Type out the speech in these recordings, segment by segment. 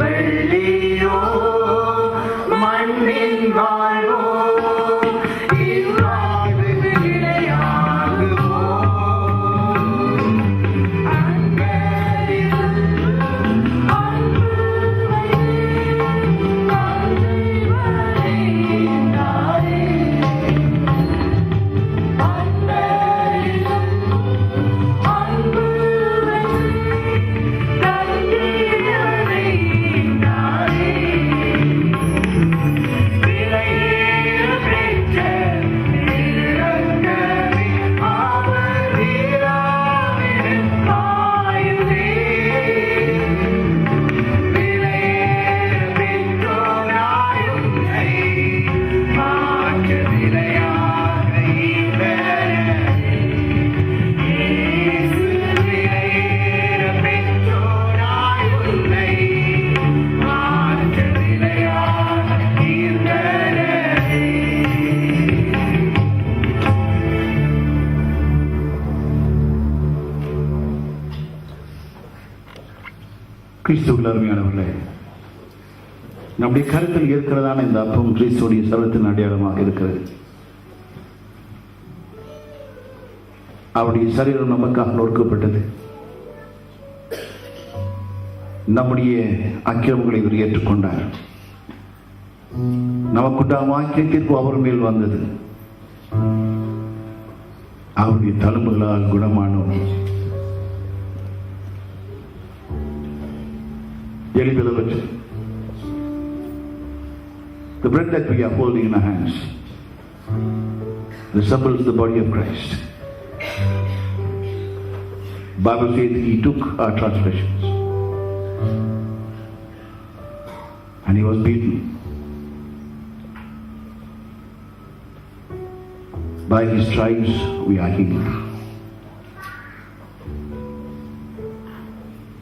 வெள்ளியோ மண்ணின் வாழ்வோ கிறிஸ்துவுக்குள் அருமையானவர்களே, நம்முடைய கருத்தில் இருக்கிறதான இந்த அப்பம் கிறிஸ்துவுடைய சரத்தின் அடையாளமாக இருக்கிறது. அவருடைய சரீரம் நமக்காக நொறுக்கப்பட்டது. நம்முடைய அக்கிரமங்களை இவர் ஏற்றுக்கொண்டார். நமக்குண்டான வாக்கியத்திற்கு அவர் மேல் வந்தது. அவருடைய தழும்புகளால் குணமானோம். The bread that we are holding in our hands resembles the body of Christ. The Bible says he took our transgressions and he was beaten. By his stripes we are healed.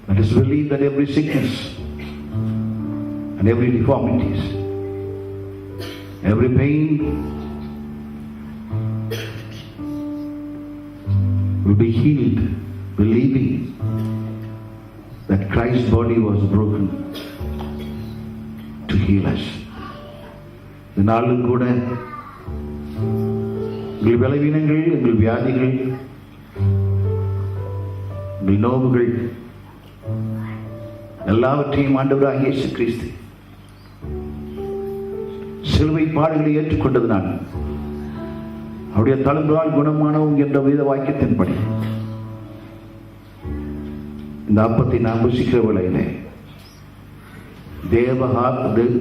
Let us believe that every sickness and every deformities, every pain will be healed, believing that Christ's body was broken to heal us. இதனாலும் கூட எங்கள் பலவீனங்கள், எங்கள் வியாதிகள், எங்கள் நோவுகள் எல்லாவற்றையும் ஆண்டவராகிய இயேசு கிறிஸ்து சிலுவை பாடுகளை ஏற்றுக்கொண்டதுனால் அவருடைய தழும்பால் குணமானவும் என்ற வேத வாக்கியத்தின்படி இந்த அப்பத்தை நாம் புசிக்கிற வேளையிலே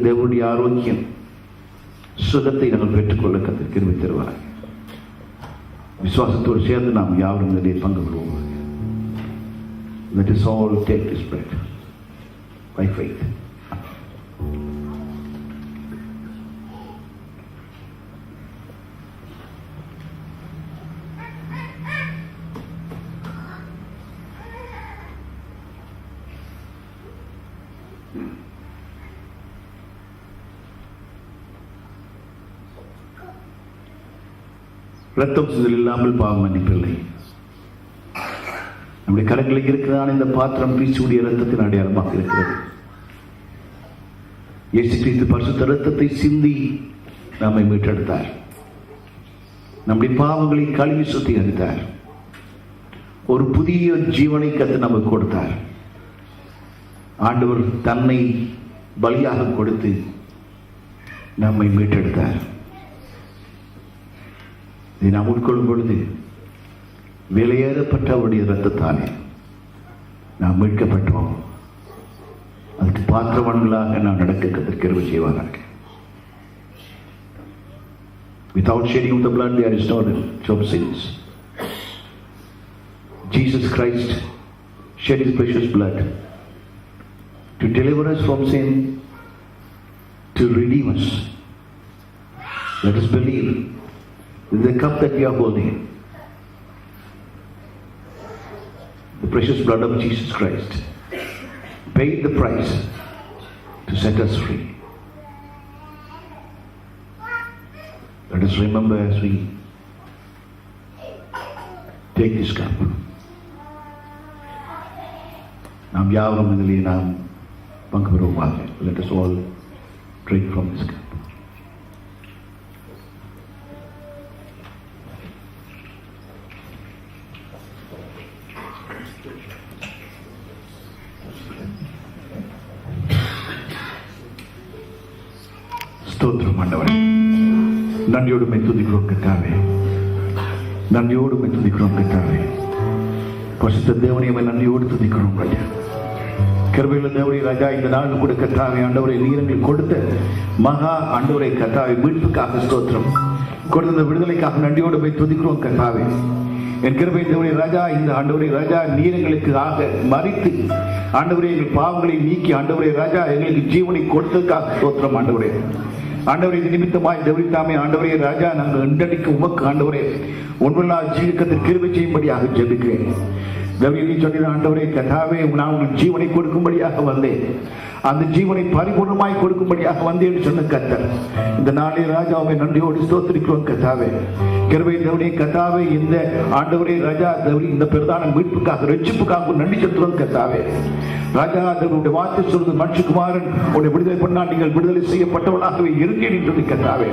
தேவனுடைய ஆரோக்கியம், சுகத்தை நாங்கள் பெற்றுக்கொள்ள கிருபை தருவார். விசுவாசத்தோடு சேர்ந்து நாம் யாரும் இதிலே பங்கு கொள்வோம். Let us all take this bread by faith. ரத்தம் சிதல் இல்லாமல் பாவம் மன்னிப்பில்லை. நம்முடைய கரங்களில் இருக்கிறதான இந்த பாத்திரம் கிறிஸ்துவுடைய இரத்தத்தின் அடையாளமாக இருக்கிறது. இயேசு கிறிஸ்து பரிசுத்த இரத்தத்தை சிந்தி நம்மை மீட்டெடுத்தார். நம்முடைய பாவங்களை கழுவி சுத்திகரித்தார். ஒரு புதிய ஜீவனை கத்து நமக்கு கொடுத்தார். ஆண்டவர் தன்னை பலியாக கொடுத்து நம்மை மீட்டெடுத்தார். இதை நாம் உட்கொள்ளும் பொழுது விலையேறப்பட்ட அவருடைய இரத்தத்தாலே நாம் மீட்கப்பட்டோம். அதுக்கு பாத்திரவான்களாக நாம் நடக்க கிருபை செய்வார்கள். Without shedding of the blood there is no remission of sins. Jesus Christ shed his precious blood to deliver us from sin, to redeem us. Let us believe in the cup that we are holding, the precious blood of Jesus Christ paid the price to set us free. Let us remember as we take this cup. நாம் யாவரும் இதிலே நாம் பங்கு பெறுவோமாக. Let us all drink from this cup. ஸ்தோத்திரம் ஆண்டவரே, நன்றியோடு my துதிக்கிறோம் கர்த்தாவே, நன்றியோடு மை துதிக்கிறோம் கர்த்தாவே. பரிசுத்த தேவனே நன்றியோடு துதிக்கிறோம் ராஜா. கிருபையுள்ள தேவனே ராஜா, இந்த நாள் கூட கர்த்தாவே ஆண்டவரே நீரங்கள் கொடுத்த மகா ஆண்டவரே கர்த்தாவே மீட்புக்காக ஸ்தோத்திரம், கொடுத்த விடுதலைக்காக நன்றியோடு மை துதிக்கிறோம் கர்த்தாவே. என் கிருபை தேவனே ராஜா, இந்த ஆண்டவரே ராஜா நீரங்களுக்கு ஆக மரித்து ஆண்டவரே எங்கள் பாவங்களை நீக்கி ஆண்டவரே ராஜா எங்களுக்கு ஜீவனை கொடுத்ததுக்காக ஸ்தோத்திரம் ஆண்டவரே. ஆண்டவரே இது நிமித்தமாய் தேவரித்தாமே ஆண்டவரே ராஜா, நாங்கள் இன்றடிக்கு உமக்கு ஆண்டவரே ஒன்றுல்லா ஜீவிக்கத்தில் கிருபை செய்யும்படியாக ஜெபிக்கிறேன். தேவனே சொன்ன ஆண்டவரே கர்த்தாவே, நான் உங்களுக்கு ஜீவனை கொடுக்கும்படியாக வந்தேன், அந்த ஜீவனை பரிபூர்ணமாய் கொடுக்கும்படியாக வந்தேன் என்று சொன்ன கர்த்தர், இந்த நாளே ராஜாவை நன்றியோடு ஸ்தோத்திரிக்கிறோம் கர்த்தாவே. கிருபை தேவனே கர்த்தாவே, இந்த ஆண்டவரே ராஜா தேவனே இந்த பிரதான மீட்புக்காக ரட்சிப்புக்காக நன்றி செலுத்துகிறோம் கர்த்தாவே. ராஜா தேவனுடைய வார்த்தை சொல்வது மனுஷகுமாரன் உன்னை விடுதலை பண்ணால் நீங்கள் விடுதலை செய்யப்பட்டவர்களாகவே இருந்தேன் என்று கர்த்தாவே.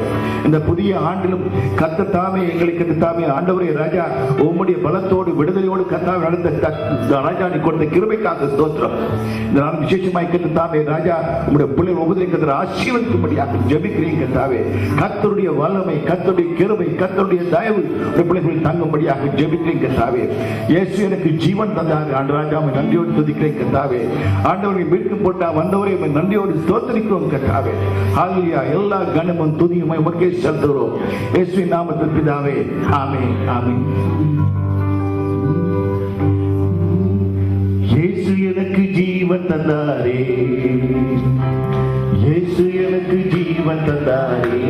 இந்த புதிய ஆண்டிலும் கர்த்தர் தாமே எங்களை கர்த்தாவே ஆண்டவரே ராஜா உம்முடைய பலத்தோடு விடுதலையோடு கர்த்தாவே நடந்த ராஜா நீ கொடுத்த கிருபைக்காக ஸ்தோத்திரம். இந்த நாள் விசேஷமாய் கர்த்தாவே ராஜா உம்முடைய பிள்ளைகள் உபதேச கர்த்தர் ஆசீர்வதிக்கும்படியாக ஜெபிக்கிறேன் கர்த்தாவே. கர்த்தருடைய வல்லமை, கர்த்தருடைய கிருபை, கர்த்தருடைய தயவு உடைய பிள்ளைகள் தங்கும்படியாக ஜெபிக்கிறேன் கர்த்தாவே. இயேசு எனக்கு ஜீவன் தந்தார் ஆண்டு ராஜாவை நன்றியோடு துதிக்கிறேன் கர்த்தாவே. ஆண்டவரை மீட்கு போட்டா வந்தவரை நன்றியோடு ஸ்தோத்திரிக்கிறோம் கர்த்தாவே. ஹல்லேலூயா. எல்லா கனமும் துதியும் உமக்கே செலுத்துகிறோம் இயேசுவின் நாமத்தில் பிதாவே, ஆமென் ஆமென். இயேசு எனக்கு ஜீவன் தந்தாரே, இயேசு எனக்கு ஜீவன் தந்தாரே,